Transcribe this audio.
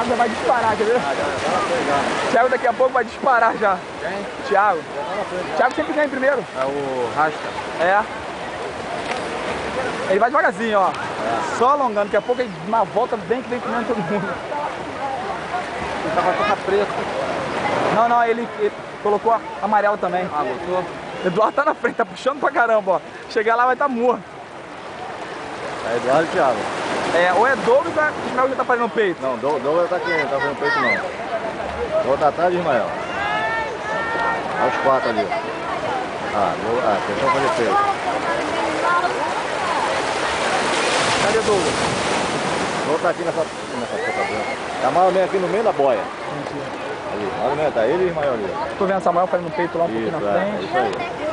Thiago já vai disparar, quer ver? Thiago daqui a pouco vai disparar já. Quem? Thiago. Thiago sempre ganha em primeiro. É o Rasta. É. Ele vai devagarzinho, ó. Só alongando. Daqui a pouco ele uma volta bem que vem comendo todo mundo. Ele tava toda preta. Não, ele colocou amarelo também. Ah, botou? Eduardo tá na frente, tá puxando pra caramba, ó. Chegar lá vai estar morto. É Eduardo e Thiago. É, ou é Douglas ou é Ismael que tá fazendo o peito? Não, Douglas tá aqui, não tá fazendo peito não. Douglas tá atrás de Ismael. Olha os quatro ali. Atenção fazer peito. Cadê Douglas? Douglas tá aqui nessa ponta branca. Tá mais ou menos aqui no meio da boia. Mentira. Ali, mais ou menos, tá ele e Ismael ali. Tô vendo Samuel fazendo o peito lá um pouquinho Isso, na frente. é isso aí.